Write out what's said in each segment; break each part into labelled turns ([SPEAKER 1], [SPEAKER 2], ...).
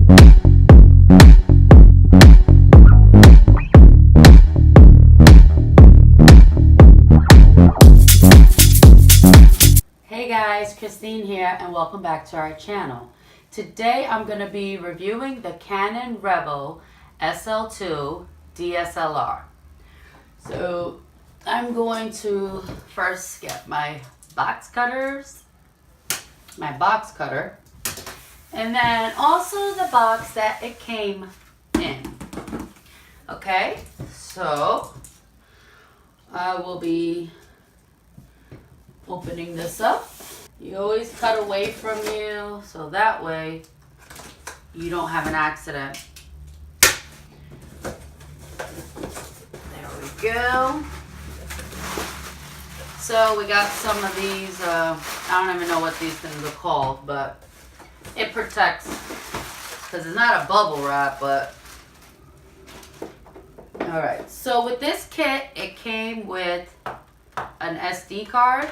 [SPEAKER 1] Hey guys, Christine here and welcome back to our channel. Today I'm going to be reviewing the Canon Rebel SL2 DSLR. So I'm going to first get my box cutter, and then also the box that it came in. Okay, so I will be opening this up. You always cut away from you so that way you don't have an accident. There we go. So we got some of these, I don't even know what these things are called, but it protects, because it's not a bubble wrap, but alright. So with this kit, it came with an SD card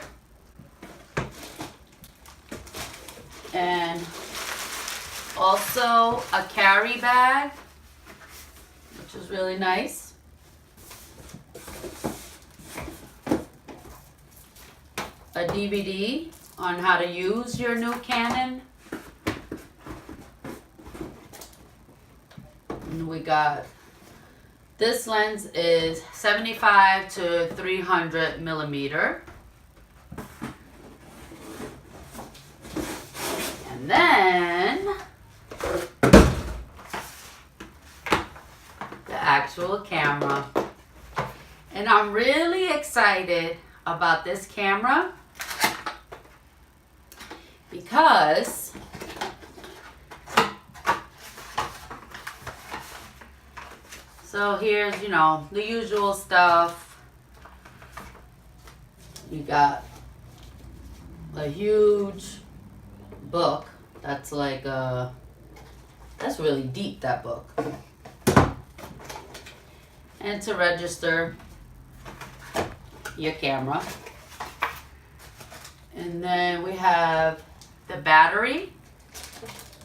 [SPEAKER 1] and also a carry bag, which is really nice. A DVD on how to use your new Canon. And we got, this lens is 75 to 300 millimeter. And then the actual camera. And I'm really excited about this camera because so here's, you know, the usual stuff. You got a huge book that's like that's really deep, that book, and to register your camera. And then we have the battery,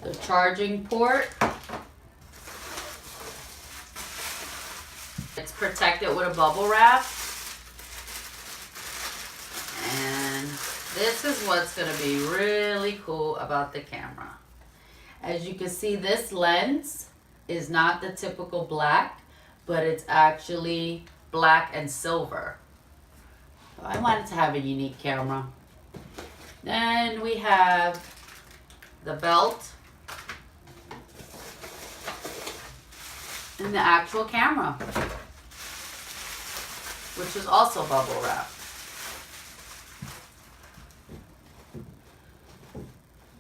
[SPEAKER 1] the charging port. It's protected with a bubble wrap. And this is what's going to be really cool about the camera. As you can see, this lens is not the typical black, but it's actually black and silver. So I wanted to have a unique camera. Then we have the belt and the actual camera, which is also bubble wrap.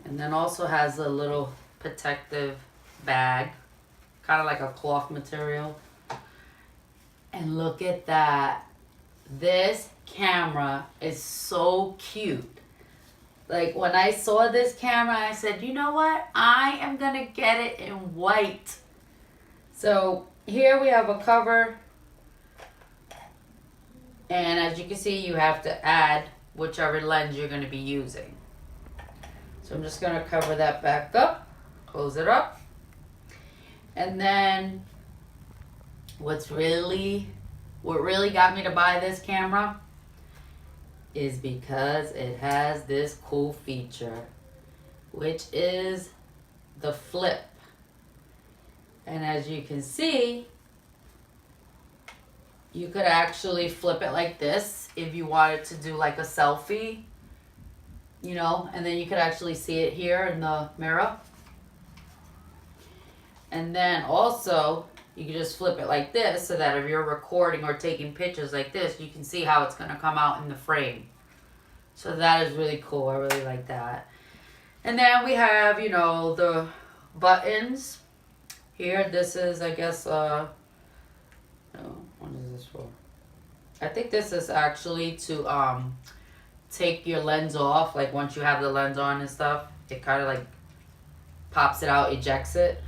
[SPEAKER 1] And then also has a little protective bag, kind of like a cloth material. And look at that. This camera is so cute. Like when I saw this camera, I said, you know what? I am gonna get it in white. So here we have a cover. And as you can see, you have to add whichever lens you're gonna be using. So I'm just going to cover that back up, close it up. And then what really got me to buy this camera is because it has this cool feature, which is the flip. And as you can see, you could actually flip it like this if you wanted to do like a selfie. You know, and then you could actually see it here in the mirror. And then also, you can just flip it like this so that if you're recording or taking pictures like this, you can see how it's going to come out in the frame. So that is really cool. I really like that. And then we have, you know, the buttons. Here, this is, I guess, what is this for? I think this is actually to, take your lens off. Like once you have the lens on and stuff, it kind of like pops it out, ejects it.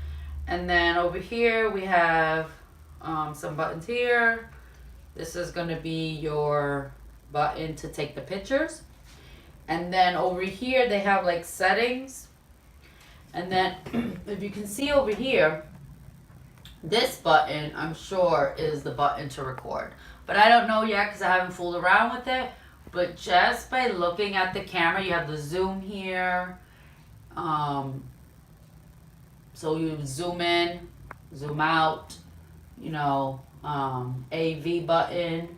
[SPEAKER 1] And then over here we have some buttons here. This is going to be your button to take the pictures. And then over here they have like settings. And then if you can see over here, this button, I'm sure, is the button to record. But I don't know yet because I haven't fooled around with it. But just by looking at the camera, you have the zoom here. So you zoom in, zoom out, you know, AV button.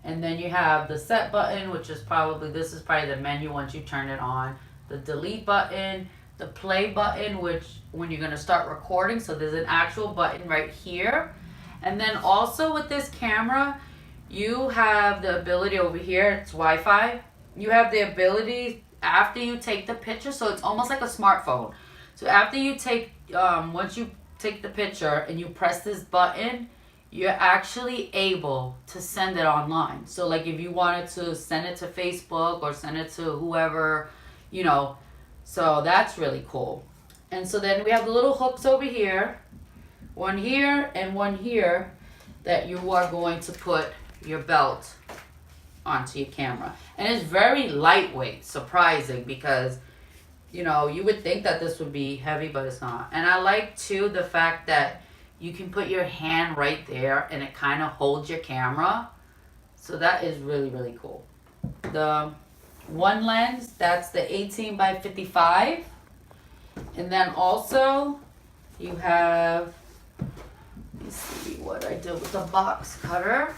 [SPEAKER 1] And then you have the set button, which is probably, this is probably the menu once you turn it on. The delete button, the play button, which when you're going to start recording. So there's an actual button right here. And then also with this camera, you have the ability over here, it's Wi-Fi. You have the ability after you take the picture, so it's almost like a smartphone. So after you take, once you take the picture and you press this button, you're actually able to send it online. So like if you wanted to send it to Facebook or send it to whoever, you know, so that's really cool. And so then we have the little hooks over here, one here and one here, that you are going to put your belt onto your camera. And it's very lightweight, surprising, because you know, you would think that this would be heavy, but it's not. And I like too the fact that you can put your hand right there and it kind of holds your camera. So that is really, really cool. The one lens, that's the 18x55. And then also you have, let me see what I did with the box cutter.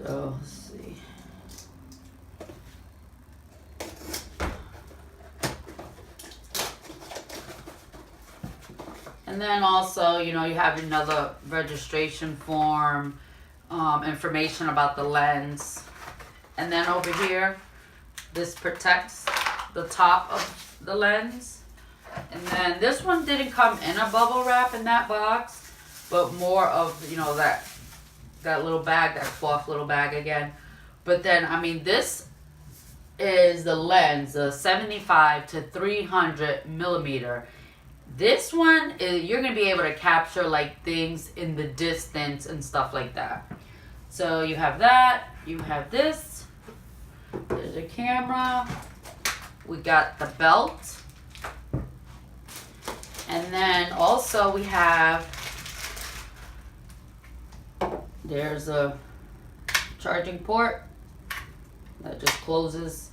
[SPEAKER 1] So let's see. And then also, you know, you have another registration form, information about the lens. And then over here, this protects the top of the lens. And then this one didn't come in a bubble wrap in that box, but more of, you know, that little bag, that cloth little bag again. But then, I mean, this is the lens, the 75 to 300 millimeter. This one is, you're going to be able to capture like things in the distance and stuff like that. So you have that, you have this, there's a camera, we got the belt, and then also we have, there's a charging port that just closes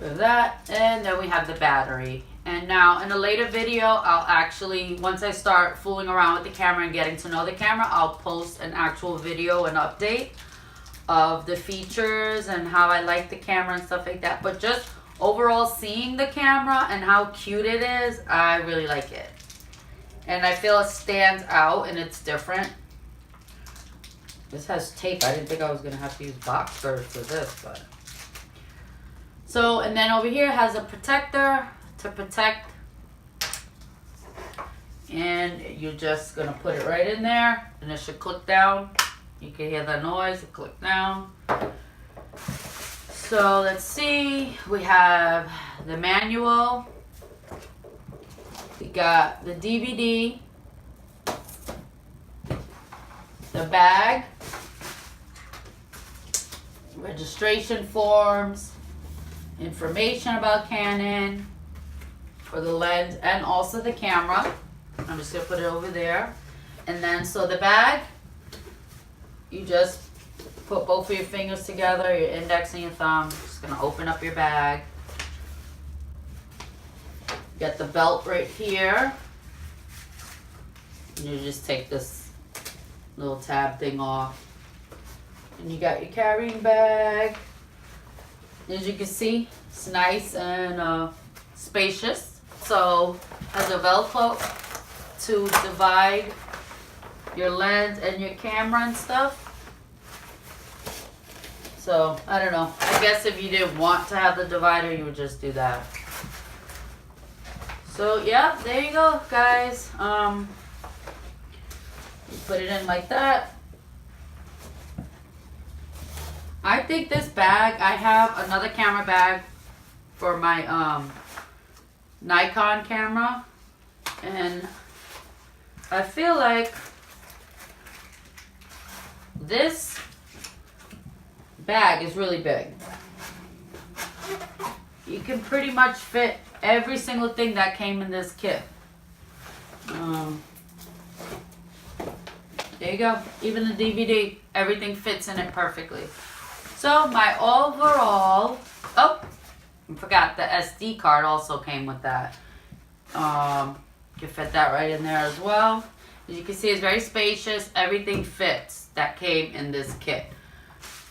[SPEAKER 1] with that, and then we have the battery. And now in a later video, I'll actually, once I start fooling around with the camera and getting to know the camera, I'll post an actual video and update of the features and how I like the camera and stuff like that. But just overall seeing the camera and how cute it is, I really like it. And I feel it stands out and it's different. This has tape. I didn't think I was going to have to use box cutters for this, but. So, and then over here it has a protector to protect, and you're just gonna put it right in there and it should click down. You can hear the noise, it click down. So let's see, we have the manual, we got the DVD, the bag, registration forms, information about Canon for the lens and also the camera. I'm just gonna put it over there. And then, so the bag, you just put both of your fingers together, your index and your thumb. Just gonna open up your bag. Get the belt right here. And you just take this little tab thing off. And you got your carrying bag. As you can see, it's nice and spacious. So has a Velcro to divide your lens and your camera and stuff. So I don't know. I guess if you didn't want to have the divider, you would just do that. So yeah, there you go, guys. You put it in like that. I think this bag, I have another camera bag for my Nikon camera, and I feel like this bag is really big. You can pretty much fit every single thing that came in this kit. There you go. Even the DVD, everything fits in it perfectly. So my overall, oh, I forgot the SD card also came with that. You can fit that right in there as well. As you can see, it's very spacious. Everything fits that came in this kit.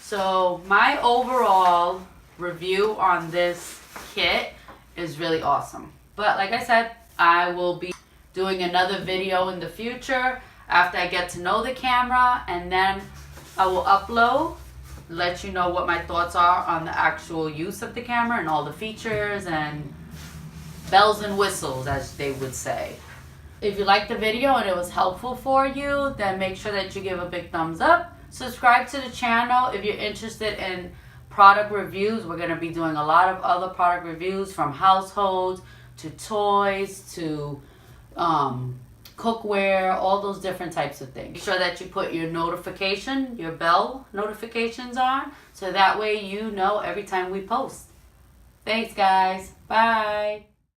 [SPEAKER 1] So my overall review on this kit is really awesome. But like I said, I will be doing another video in the future after I get to know the camera, and then I will upload, let you know what my thoughts are on the actual use of the camera and all the features and bells and whistles, as they would say. If you liked the video and it was helpful for you, then make sure that you give a big thumbs up. Subscribe to the channel if you're interested in product reviews. We're going to be doing a lot of other product reviews, from households to toys to cookware, all those different types of things. Make sure that you put your bell notifications on, so that way you know every time we post. Thanks guys. Bye.